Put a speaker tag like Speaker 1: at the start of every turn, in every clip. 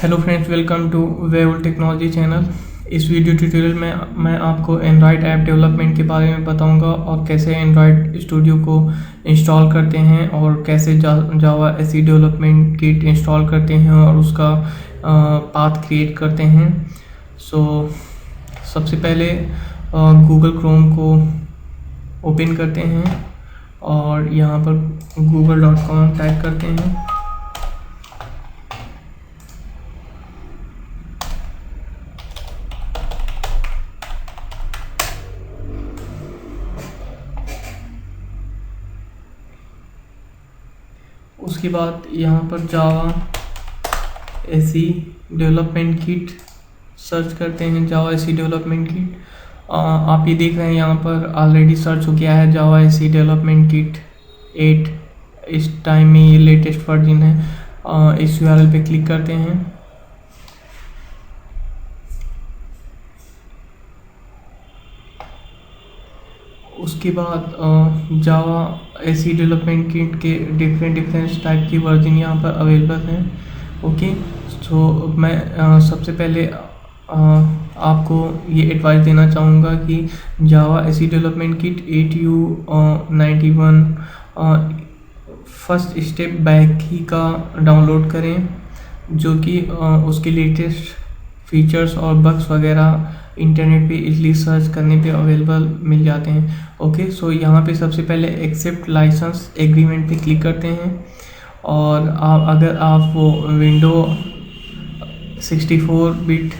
Speaker 1: Hello friends, welcome to Wavel technology channel. इस video tutorial में मैं आपको एंड्रॉयड ऐप डेवलपमेंट के बारे में बताऊंगा और कैसे एंड्रॉयड स्टूडियो को इंस्टॉल करते हैं और कैसे जावा एसई डेवलपमेंट किट इंस्टॉल करते हैं और उसका पाथ क्रिएट करते हैं। सबसे पहले गूगल क्रोम को ओपन करते हैं और यहाँ पर google.com टाइप करते हैं। उसके बाद यहाँ पर जावा एसई डेवलपमेंट किट सर्च करते हैं। जावा एसई डेवलपमेंट किट आप ये देख रहे हैं, यहाँ पर ऑलरेडी सर्च हो गया है जावा एसई डेवलपमेंट किट 8। इस टाइम में ये लेटेस्ट वर्जन है। इस यूआरएल पे क्लिक करते हैं। उसके बाद जावा एसई डेवलपमेंट किट के डिफरेंट टाइप की वर्जन यहाँ पर अवेलेबल हैं। ओके, सो मैं सबसे पहले आपको ये एडवाइस देना चाहूँगा कि Java SE development kit 8U91 first step back ही का डाउनलोड करें, जो कि उसके लेटेस्ट फीचर्स और बग्स वगैरह इंटरनेट पे इजली सर्च करने पे अवेलेबल मिल जाते हैं। ओके, सो यहाँ पे सबसे पहले एक्सेप्ट लाइसेंस एग्रीमेंट पे क्लिक करते हैं और अगर आप वो विंडो 64 बिट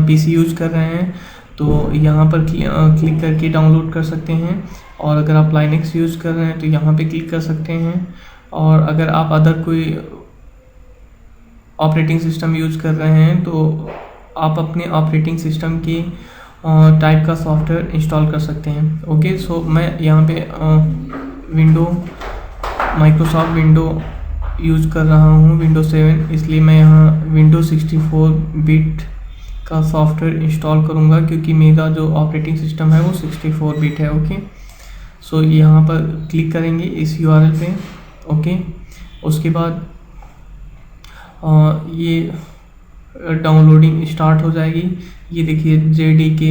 Speaker 1: पीसी यूज कर रहे हैं तो यहाँ पर क्लिक करके डाउनलोड कर सकते हैं, और अगर आप लाइनक्स यूज कर रहे हैं तो यहाँ पे क्लिक कर सकते हैं। और अगर आप अदर कोई ऑपरेटिंग सिस्टम यूज कर रहे हैं तो आप अपने ऑपरेटिंग सिस्टम की टाइप का सॉफ्टवेयर इंस्टॉल कर सकते हैं। ओके, सो मैं यहाँ पे माइक्रोसॉफ्ट विंडो यूज कर रहा हूँ, विंडो 7, इसलिए मैं यहाँ विंडो 64 बिट का सॉफ्टवेयर इंस्टॉल करूँगा क्योंकि मेरा जो ऑपरेटिंग सिस्टम है वो 64 बिट है। ओके, सो यहाँ पर क्लिक करेंगे इस यूआरएल पे। ओके, उसके बाद ये डाउनलोडिंग स्टार्ट हो जाएगी। ये देखिए JDK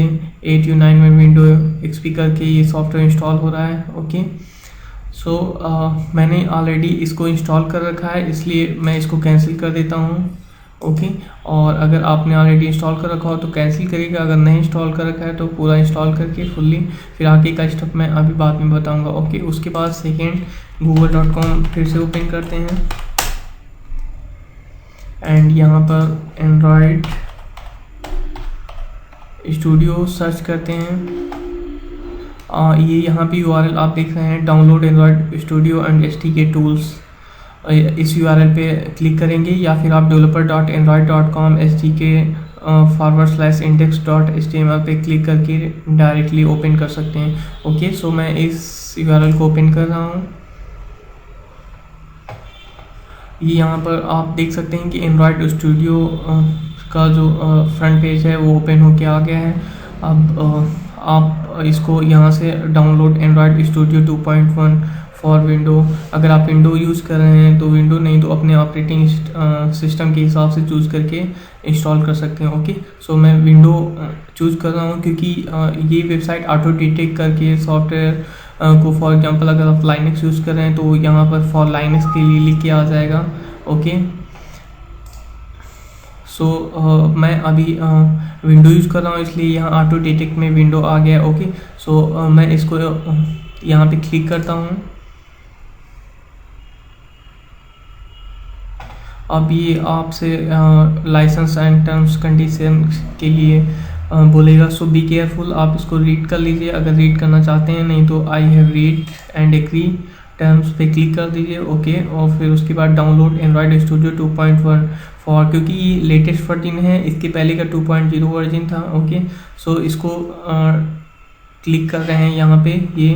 Speaker 1: 8U91 विंडो एक्सपी करके ये सॉफ्टवेयर इंस्टॉल हो रहा है। ओके, सो मैंने ऑलरेडी इसको इंस्टॉल कर रखा है, इसलिए मैं इसको कैंसिल कर देता हूँ। ओके, और अगर आपने ऑलरेडी इंस्टॉल कर रखा हो तो कैंसिल करिएगा, अगर नहीं इंस्टॉल कर रखा है तो पूरा इंस्टॉल करके फुल्ली फिर आगे का स्टेप मैं अभी बाद में बताऊँगा। ओके, उसके बाद सेकेंड google.com फिर से ओपन करते हैं एंड यहाँ पर एंड्रॉयड स्टूडियो सर्च करते हैं। ये यहाँ पे यूआरएल आप देख रहे हैं, download Android studio and SDK tools. इस यूआरएल पे क्लिक करेंगे या फिर आप developer.android.com SDK/index.html पे क्लिक करके डायरेक्टली ओपन कर सकते हैं। ओके, सो मैं इस यूआरएल को ओपन कर रहा हूँ। ये यहाँ पर आप देख सकते हैं कि एंड्रॉयड स्टूडियो का जो फ्रंट पेज है वो ओपन होके आ गया है। अब आप इसको यहाँ से download Android studio 2.1 for window, अगर आप विंडो यूज़ कर रहे हैं तो विंडो, नहीं तो अपने ऑपरेटिंग सिस्टम के हिसाब से चूज़ करके इंस्टॉल कर सकते हैं। ओके, सो मैं विंडो चूज़ कर रहा हूँ क्योंकि ये वेबसाइट ऑटो डिटेक्ट करके सॉफ्टवेयर को, फॉर एग्जांपल अगर आप लाइनक्स यूज़ कर रहे हैं तो यहाँ पर फॉर लाइनक्स के लिए लिख के आ जाएगा। ओके, सो मैं अभी विंडो यूज़ कर रहा हूँ, इसलिए यहाँ ऑटो डिटेक्ट में विंडो आ गया। ओके, सो मैं इसको यहाँ पे क्लिक करता हूँ। अब ये आपसे लाइसेंस एंड टर्म्स कंडीशन के लिए बोलेगा, सो बी केयरफुल। आप इसको रीड कर लीजिए अगर रीड करना चाहते हैं, नहीं तो I have read and agree terms पे क्लिक कर दीजिए। ओके, और फिर उसके बाद डाउनलोड एंड्रॉयड स्टूडियो 2.1 फॉर, क्योंकि ये लेटेस्ट वर्जन है, इसके पहले का 2.0 वर्जन था। ओके, सो इसको क्लिक कर रहे हैं। यहाँ पे ये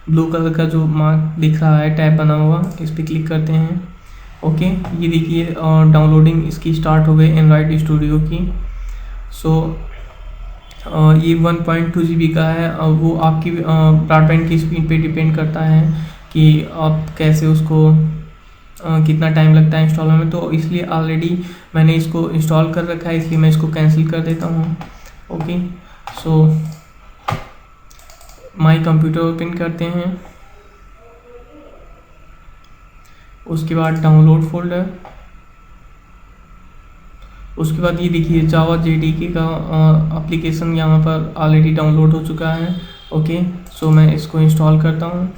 Speaker 1: ब्लू कलर का जो मार्क दिख रहा है, टैब बना हुआ, इस पर क्लिक करते हैं। ओके, ये देखिए डाउनलोडिंग इसकी स्टार्ट हो गई एंड्रॉयड स्टूडियो की। सो ये 1.2 GB का है। वो आपकी ब्रॉडबैंड की स्पीड पे डिपेंड करता है कि आप कैसे उसको कितना टाइम लगता है इंस्टॉल होने में, तो इसलिए ऑलरेडी मैंने इसको इंस्टॉल कर रखा है, इसलिए मैं इसको कैंसिल कर देता हूँ। Okay, so my computer open करते हैं, उसके बाद डाउनलोड फोल्डर, उसके बाद ये देखिए जावा JDK का एप्लीकेशन यहाँ पर ऑलरेडी डाउनलोड हो चुका है। ओके, सो मैं इसको इंस्टॉल करता हूँ।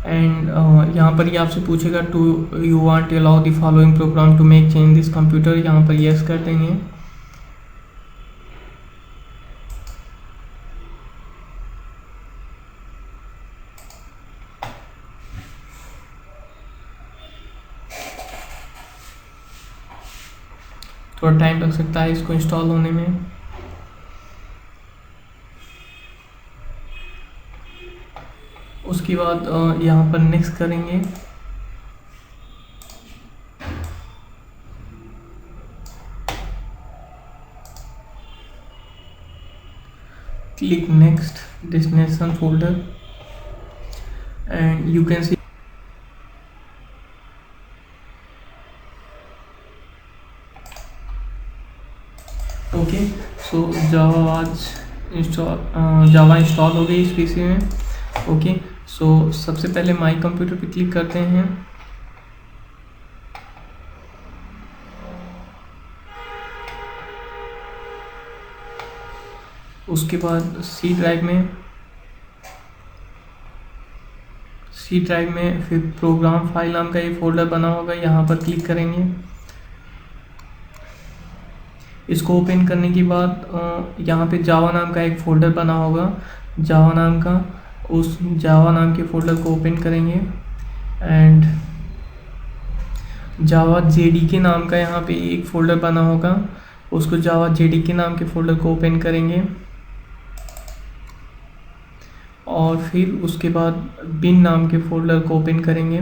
Speaker 1: एंड यहाँ पर ये आपसे पूछेगा do you want to allow the following program to make change this computer, यहाँ पर यस कर देंगे। थोड़ा टाइम लग सकता है इसको इंस्टॉल होने में। उसके बाद यहाँ पर नेक्स्ट करेंगे। Click next destination folder and you can see okay, so Java install हो गई इस पीसी में। ओके, सो सबसे पहले माई कंप्यूटर पे क्लिक करते हैं। उसके बाद सी ड्राइव में फिर प्रोग्राम फाइल नाम का ये फोल्डर बना होगा, यहाँ पर क्लिक करेंगे। इसको ओपन करने के बाद यहाँ पे जावा नाम का एक फ़ोल्डर बना होगा, जावा नाम का, उस जावा नाम के फ़ोल्डर को ओपन करेंगे एंड जावा JDK नाम का यहाँ पे एक फ़ोल्डर बना होगा, उसको जावा JDK नाम के फ़ोल्डर को ओपन करेंगे और फिर उसके बाद बिन नाम के फ़ोल्डर को ओपन करेंगे।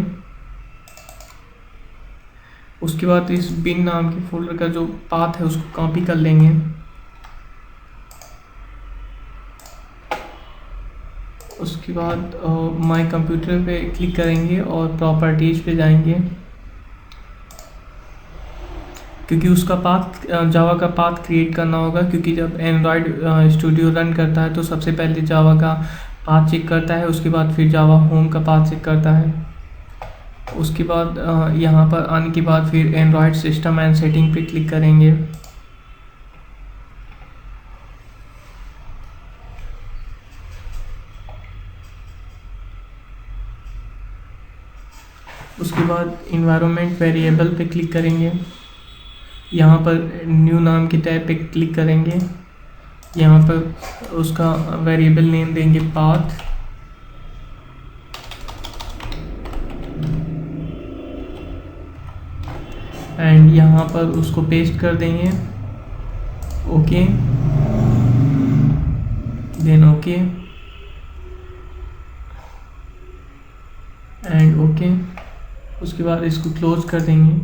Speaker 1: उसके बाद इस बिन नाम के फ़ोल्डर का जो पाथ है उसको कॉपी कर लेंगे। उसके बाद माई कंप्यूटर पे क्लिक करेंगे और प्रॉपर्टीज़ पे जाएंगे, क्योंकि उसका पाथ जावा का पाथ क्रिएट करना होगा, क्योंकि जब एंड्रॉयड स्टूडियो रन करता है तो सबसे पहले जावा का पाथ चेक करता है, उसके बाद फिर जावा होम का पाथ चेक करता है। उसके बाद यहाँ पर आने के बाद फिर एंड्रॉयड सिस्टम एंड सेटिंग पे क्लिक करेंगे। उसके बाद इन्वायरमेंट वेरिएबल पे क्लिक करेंगे, यहाँ पर न्यू नाम के टैब पे क्लिक करेंगे, यहाँ पर उसका वेरिएबल नेम देंगे पाथ एंड यहाँ पर उसको पेस्ट कर देंगे। Okay, then okay and okay, उसके बाद इसको क्लोज कर देंगे।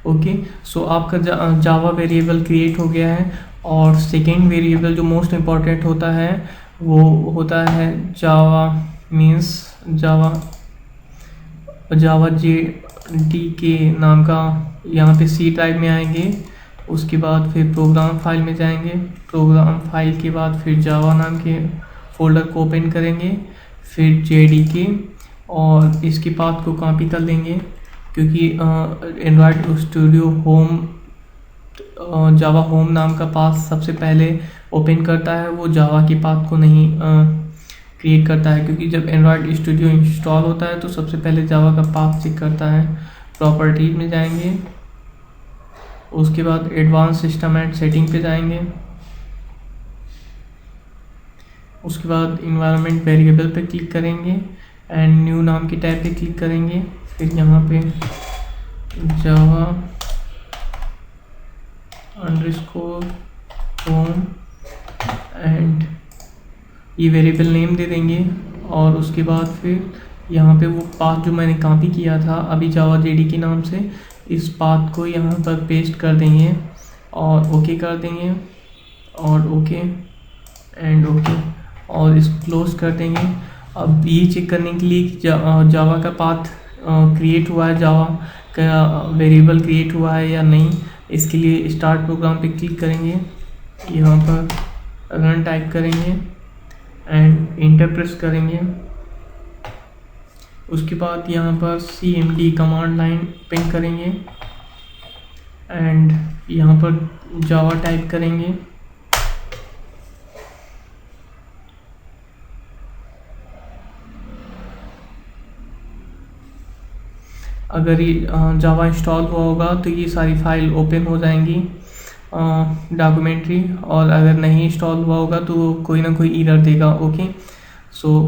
Speaker 1: ओके, सो आपका जावा वेरिएबल क्रिएट हो गया है। और सेकेंड वेरिएबल जो मोस्ट इम्पॉर्टेंट होता है वो होता है जावा मीन्स जावा JDK नाम का। यहाँ पे सी ड्राइव में आएंगे, उसके बाद फिर प्रोग्राम फाइल में जाएंगे, प्रोग्राम फाइल के बाद फिर जावा नाम के फ़ोल्डर को ओपन करेंगे, फिर JDK और इसके पाथ को कॉपी कर लेंगे, क्योंकि एंड्रॉयड स्टूडियो होम जावा होम नाम का पाथ सबसे पहले ओपन करता है, वो जावा के पाथ को नहीं क्रिएट करता है, क्योंकि जब एंड्रॉयड स्टूडियो इंस्टॉल होता है तो सबसे पहले जावा का पाथ चेक करता है। प्रॉपर्टीज में जाएंगे, उसके बाद एडवांस सिस्टम एंड सेटिंग पे जाएंगे, उसके बाद इन्वायरमेंट वेरिएबल पे क्लिक करेंगे एंड न्यू नाम की टैब पे क्लिक करेंगे, फिर यहाँ पे जावा अंडरस्कोर होम एंड ये वेरिएबल नेम दे देंगे। और उसके बाद फिर यहाँ पे वो पाथ जो मैंने कॉपी किया था अभी जावा जेडी के नाम से, इस पाथ को यहाँ पर पेस्ट कर देंगे और ओके कर देंगे और ओके एंड ओके और इसको क्लोज कर देंगे। अब ये चेक करने के लिए कि जावा का पाथ क्रिएट हुआ है, जावा का वेरिएबल क्रिएट हुआ है या नहीं, इसके लिए स्टार्ट प्रोग्राम पे क्लिक करेंगे, यहाँ पर रन टाइप करेंगे एंड इंटर प्रेस करेंगे। उसके बाद यहाँ पर cmd कमांड लाइन पिंग करेंगे एंड यहाँ पर जावा टाइप करेंगे। अगर ये जावा इंस्टॉल हुआ होगा तो ये सारी फाइल ओपन हो जाएंगी डॉक्यूमेंट्री, और अगर नहीं इंस्टॉल हुआ होगा तो कोई ना कोई एरर देगा। ओके, सो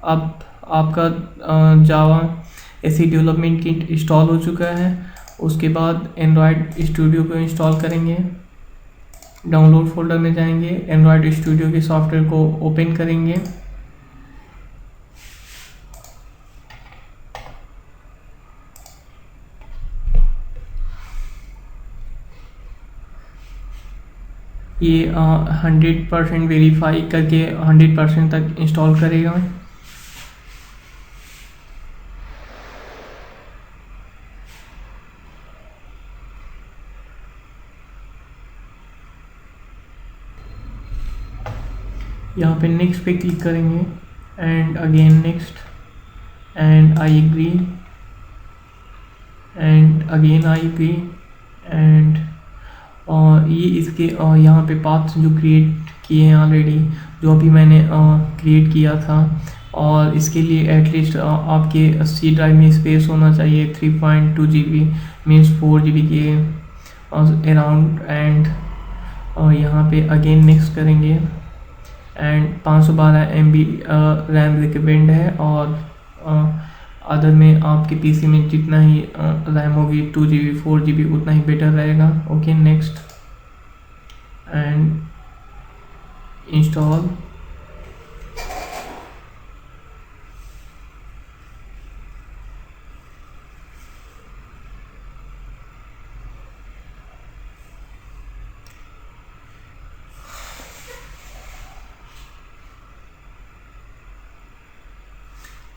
Speaker 1: अब आपका जावा ऐसी डेवलपमेंट किट इंस्टॉल हो चुका है। उसके बाद एंड्रॉयड स्टूडियो को इंस्टॉल करेंगे, डाउनलोड फोल्डर में जाएंगे, एंड्रॉयड स्टूडियो के सॉफ्टवेयर को ओपन करेंगे। ये 100% वेरीफाई करके 100% तक इंस्टॉल करेगा। यहाँ पे नेक्स्ट पे क्लिक करेंगे and again next and I agree and again I agree and ये इसके यहाँ पे पाथ्स जो क्रिएट किए हैं ऑलरेडी, जो अभी मैंने क्रिएट किया था, और इसके लिए एटलीस्ट आपके सी ड्राइव में स्पेस होना चाहिए 3.2 GB मीन्स 4 GB के अराउंड। एंड यहाँ पे अगेन नेक्स्ट करेंगे एंड 512 MB रैम रिकमेंड है, और अदर में आपके पीसी में जितना ही रैम होगी 2 GB 4 GB उतना ही बेटर रहेगा। Okay, next and install.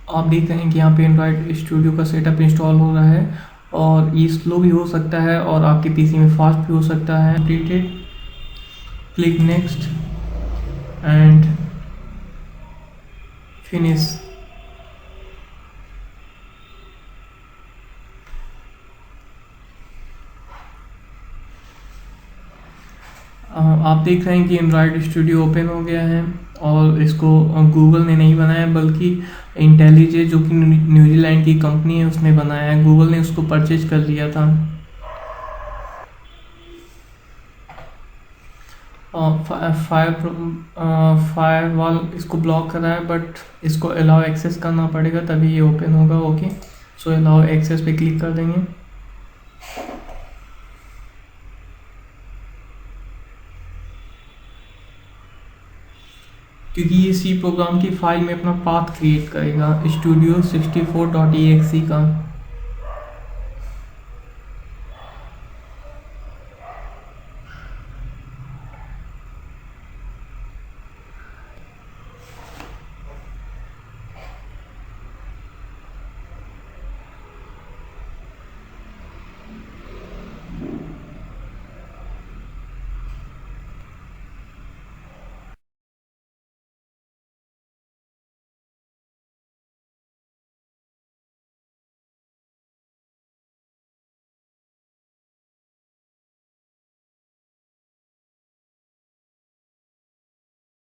Speaker 1: आप देख रहे हैं कि यहाँ पे एंड्रॉयड स्टूडियो का सेटअप इंस्टॉल हो रहा है, और ये स्लो भी हो सकता है और आपके पीसी में फास्ट भी हो सकता है। Completed, click next and finish. आप देख रहे हैं कि एंड्रॉयड स्टूडियो ओपन हो गया है, और इसको गूगल ने नहीं बनाया बल्कि इंटेलिजे जो कि न्यूजीलैंड की कंपनी है उसने बनाया है। गूगल ने उसको परचेज कर लिया था। फायरवॉल इसको ब्लॉक कर रहा है, बट इसको अलाउ एक्सेस करना पड़ेगा तभी ये ओपन होगा। ओके, सो अलाउ एक्सेस पे क्लिक कर देंगे। क्योंकि ये सी प्रोग्राम की फाइल में अपना पाथ क्रिएट करेगा studio64.exe का।